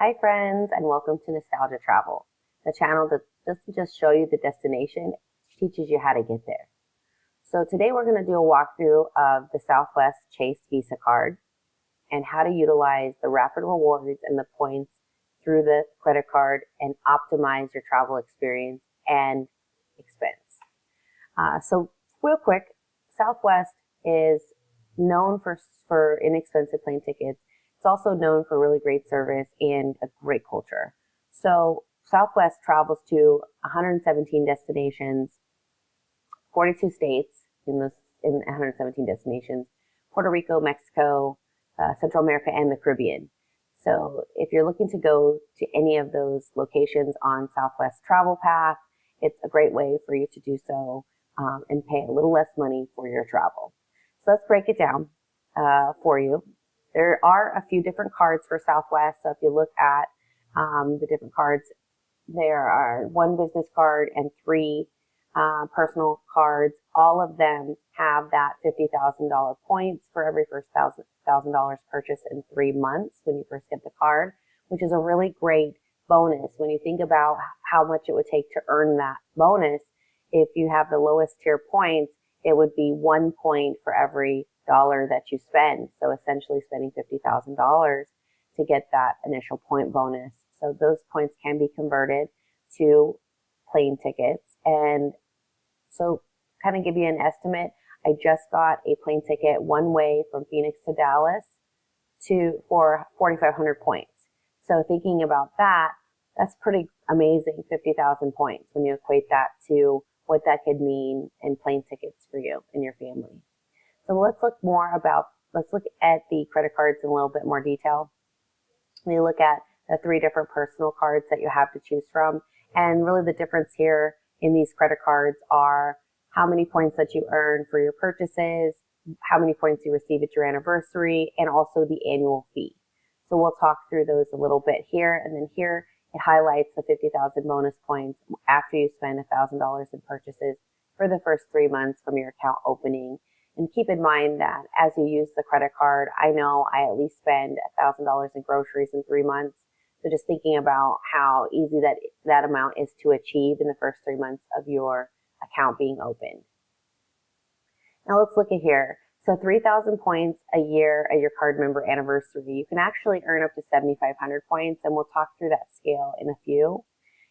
Hi friends, and welcome to Nostalgia Travel, the channel that doesn't just show you the destination, it teaches you how to get there. So today we're going to do a walkthrough of the Southwest Chase Visa card and how to utilize the rapid rewards and the points through the credit card and optimize your travel experience and expense. So real quick, Southwest is known for inexpensive plane tickets. It's also known for really great service and a great culture. So Southwest travels to 117 destinations, 42 states in 117 destinations, Puerto Rico, Mexico, Central America, and the Caribbean. So if you're looking to go to any of those locations on Southwest Travel Path, it's a great way for you to do so and pay a little less money for your travel. So let's break it down for you. There are a few different cards for Southwest. So if you look at the different cards, there are one business card and three personal cards. All of them have that $50,000 points for every first $1,000 purchase in 3 months when you first get the card, which is a really great bonus when you think about how much it would take to earn that bonus. If you have the lowest tier points, it would be 1 point for every dollar that you spend. So essentially spending $50,000 to get that initial point bonus. So those points can be converted to plane tickets. And so kind of give you an estimate, I just got a plane ticket one way from Phoenix to Dallas for 4,500 points. So thinking about that, that's pretty amazing, 50,000 points when you equate that to what that could mean in plane tickets for you and your family. So let's look at the credit cards in a little bit more detail. We look at the 3 different personal cards that you have to choose from. And really the difference here in these credit cards are how many points that you earn for your purchases, how many points you receive at your anniversary, and also the annual fee. So we'll talk through those a little bit here. And then here it highlights the 50,000 bonus points after you spend $1,000 in purchases for the first 3 months from your account opening. And keep in mind that as you use the credit card, I know I at least spend $1,000 in groceries in 3 months. So just thinking about how easy that amount is to achieve in the first 3 months of your account being opened. Now let's look at here. So 3,000 points a year at your card member anniversary. You can actually earn up to 7,500 points, and we'll talk through that scale in a few.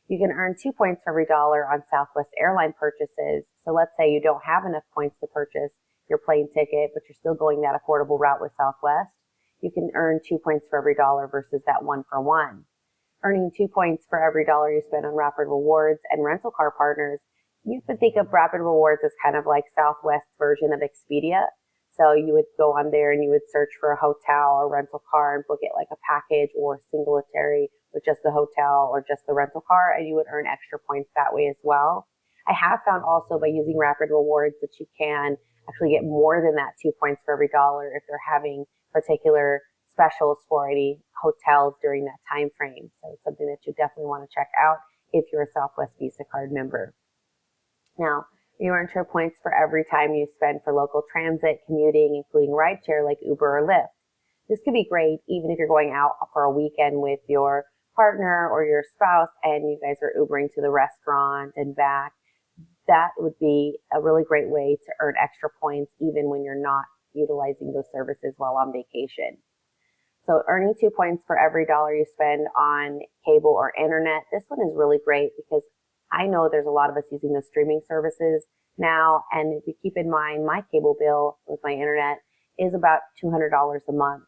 You can earn 2 points for every dollar on Southwest airline purchases. So let's say you don't have enough points to purchase your plane ticket, but you're still going that affordable route with Southwest. You can earn 2 points for every dollar versus that 1 for 1. Earning 2 points for every dollar you spend on Rapid Rewards and rental car partners. You could think of Rapid Rewards as kind of like Southwest's version of Expedia. So you would go on there and you would search for a hotel or rental car and book it like a package or singletary with just the hotel or just the rental car, and you would earn extra points that way as well. I have found also by using Rapid Rewards that you can actually get more than that 2 points for every dollar if they're having particular specials for any hotels during that time frame. So it's something that you definitely want to check out if you're a Southwest Visa card member. Now, you earn 2 points for every time you spend for local transit, commuting, including rideshare like Uber or Lyft. This could be great even if you're going out for a weekend with your partner or your spouse and you guys are Ubering to the restaurant and back. That would be a really great way to earn extra points even when you're not utilizing those services while on vacation. So earning 2 points for every dollar you spend on cable or internet. This one is really great because I know there's a lot of us using those streaming services now. And if you keep in mind, my cable bill with my internet is about $200 a month.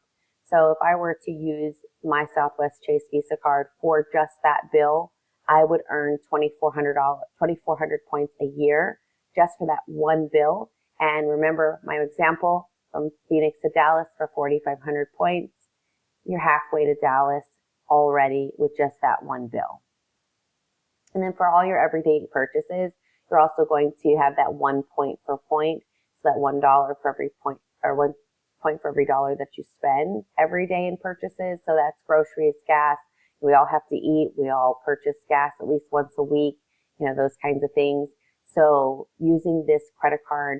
So if I were to use my Southwest Chase Visa card for just that bill, I would earn $2,400 points a year just for that one bill. And remember my example from Phoenix to Dallas for 4,500 points. You're halfway to Dallas already with just that one bill. And then for all your everyday purchases, you're also going to have that 1 point per point. So that $1 for every point, or 1 point for every dollar that you spend every day in purchases. So that's groceries, gas. We all have to eat. We all purchase gas at least once a week, those kinds of things. So using this credit card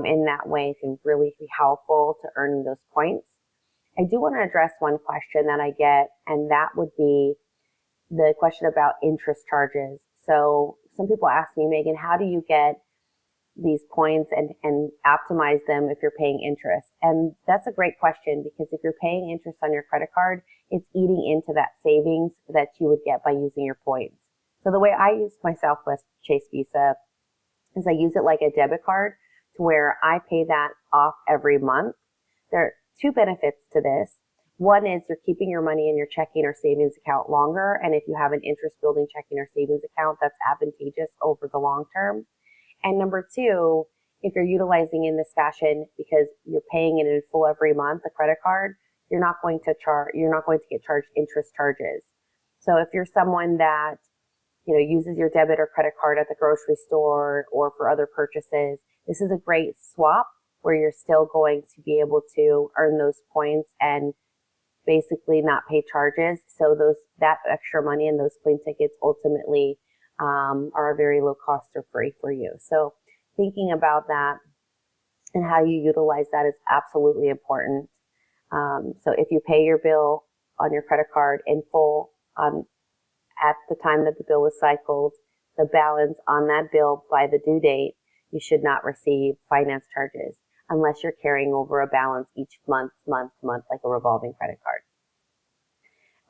in that way can really be helpful to earning those points. I do want to address one question that I get, and that would be the question about interest charges. So some people ask me, Megan, how do you get these points and optimize them if you're paying interest? And that's a great question, because if you're paying interest on your credit card, it's eating into that savings that you would get by using your points. So the way I use my Southwest Chase Visa is I use it like a debit card, to where I pay that off every month. There are two benefits to this. One is you're keeping your money in your checking or savings account longer. And if you have an interest building checking or savings account, that's advantageous over the long term. And number two, if you're utilizing in this fashion because you're paying it in full every month, the credit card, you're not going to get charged interest charges. So if you're someone that, uses your debit or credit card at the grocery store or for other purchases, this is a great swap where you're still going to be able to earn those points and basically not pay charges. So that extra money and those plane tickets ultimately are very low cost or free for you. So thinking about that and how you utilize that is absolutely important. So if you pay your bill on your credit card in full at the time that the bill was cycled, the balance on that bill by the due date, you should not receive finance charges unless you're carrying over a balance each month, like a revolving credit card.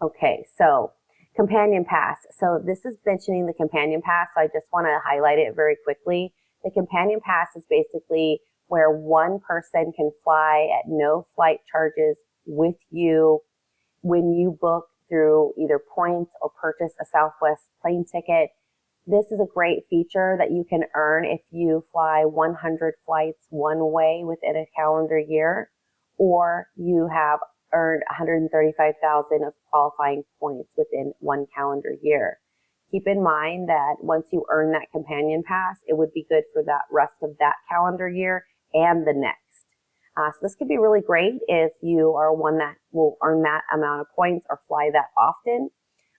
Okay, so Companion Pass. So this is mentioning the Companion Pass, so I just want to highlight it very quickly. The Companion Pass is basically where one person can fly at no flight charges with you when you book through either points or purchase a Southwest plane ticket. This is a great feature that you can earn if you fly 100 flights one way within a calendar year, or you have earned 135,000 of qualifying points within one calendar year. Keep in mind that once you earn that Companion Pass, it would be good for that rest of that calendar year and the next. So this could be really great if you are one that will earn that amount of points or fly that often.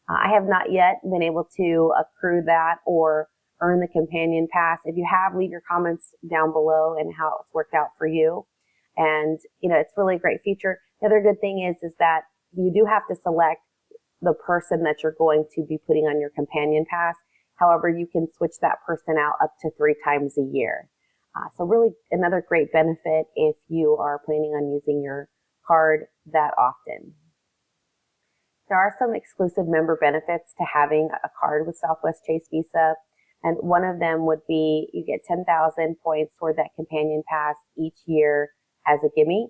I have not yet been able to accrue that or earn the Companion Pass. If you have, leave your comments down below and how it's worked out for you. And, it's really a great feature. The other good thing is that you do have to select the person that you're going to be putting on your Companion Pass. However, you can switch that person out up to 3 times a year. So really another great benefit if you are planning on using your card that often. There are some exclusive member benefits to having a card with Southwest Chase Visa. And one of them would be you get 10,000 points toward that Companion Pass each year as a gimme.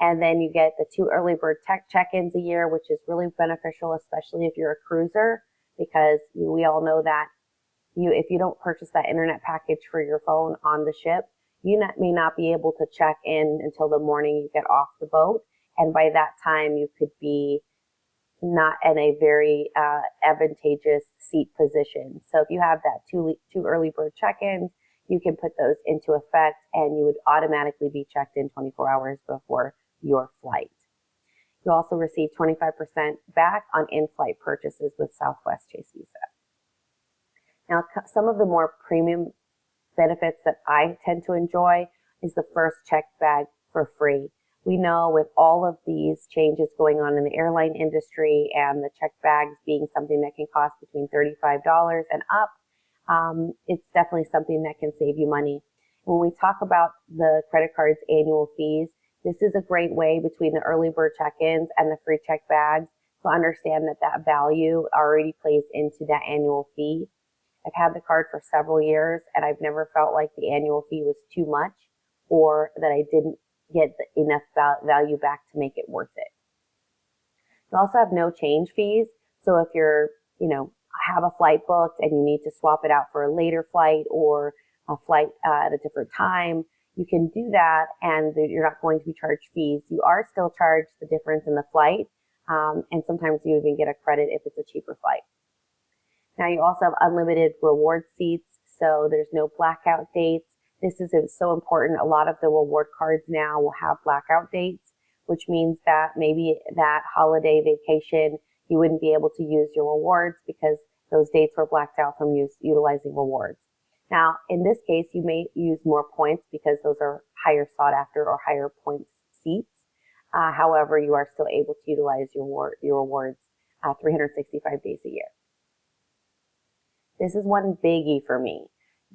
And then you get the 2 early bird check-ins a year, which is really beneficial, especially if you're a cruiser, because we all know that if you don't purchase that internet package for your phone on the ship, you may not be able to check in until the morning you get off the boat. And by that time, you could be not in a very advantageous seat position. So if you have that 2 early bird check-ins, you can put those into effect and you would automatically be checked in 24 hours before your flight. You also receive 25% back on in-flight purchases with Southwest Chase Visa. Now, some of the more premium benefits that I tend to enjoy is the first checked bag for free. We know with all of these changes going on in the airline industry and the checked bags being something that can cost between $35 and up, it's definitely something that can save you money. When we talk about the credit card's annual fees, this is a great way between the early bird check-ins and the free checked bags to understand that value already plays into that annual fee. I've had the card for several years and I've never felt like the annual fee was too much or that I didn't get enough value back to make it worth it. You also have no change fees. So if you're, have a flight booked and you need to swap it out for a later flight or a flight at a different time, you can do that and you're not going to be charged fees. You are still charged the difference in the flight, and sometimes you even get a credit if it's a cheaper flight. Now you also have unlimited reward seats, so there's no blackout dates. This is so important. A lot of the reward cards now will have blackout dates, which means that maybe that holiday vacation, you wouldn't be able to use your rewards because those dates were blacked out from utilizing rewards. Now, in this case, you may use more points because those are higher sought after or higher points seats. However, you are still able to utilize your rewards 365 days a year. This is one biggie for me.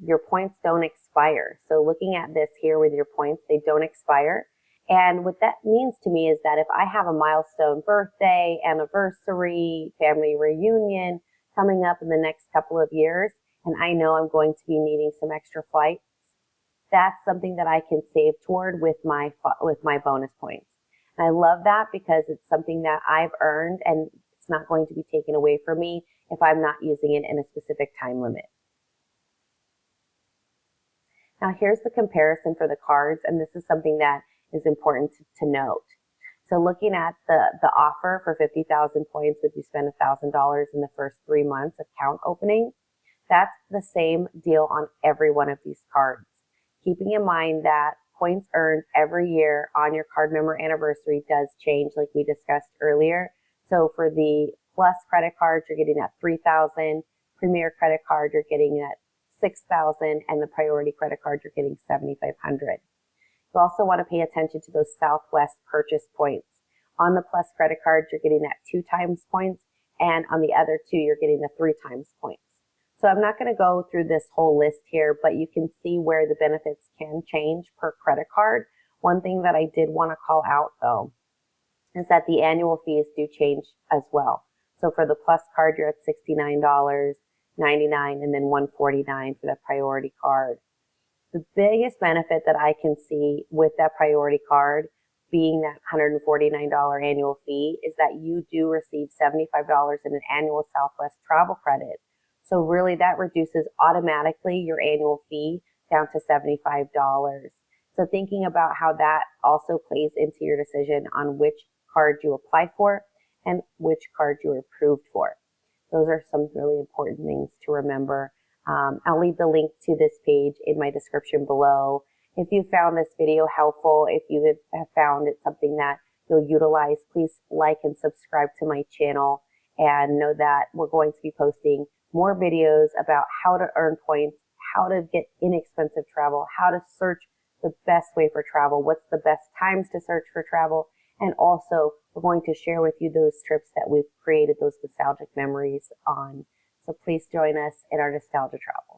Your points don't expire. So looking at this here with your points, they don't expire. And what that means to me is that if I have a milestone birthday, anniversary, family reunion coming up in the next couple of years, and I know I'm going to be needing some extra flights, that's something that I can save toward with my bonus points. And I love that because it's something that I've earned and it's not going to be taken away from me if I'm not using it in a specific time limit. Now here's the comparison for the cards, and this is something that is important to note. So looking at the offer for 50,000 points, if you spend $1,000 in the first 3 months of account opening, that's the same deal on every one of these cards. Keeping in mind that points earned every year on your card member anniversary does change like we discussed earlier. So for the Plus credit card, you're getting that 3,000. Premier credit card, you're getting that 6,000. And the Priority credit card, you're getting 7,500. You also want to pay attention to those Southwest purchase points. On the Plus credit card, you're getting that 2 times points. And on the other 2, you're getting the 3 times points. So I'm not going to go through this whole list here, but you can see where the benefits can change per credit card. One thing that I did want to call out though, is that the annual fees do change as well. So for the Plus card, you're at $69.99 and then $149 for the Priority card. The biggest benefit that I can see with that Priority card being that $149 annual fee is that you do receive $75 in an annual Southwest travel credit. So really that reduces automatically your annual fee down to $75. So thinking about how that also plays into your decision on which card you apply for and which card you're approved for. Those are some really important things to remember. I'll leave the link to this page in my description below. If you found this video helpful, if you have found it something that you'll utilize, please like and subscribe to my channel, and know that we're going to be posting more videos about how to earn points, how to get inexpensive travel, how to search the best way for travel, what's the best times to search for travel, and also we're going to share with you those trips that we've created those nostalgic memories on. So please join us in our nostalgia travel.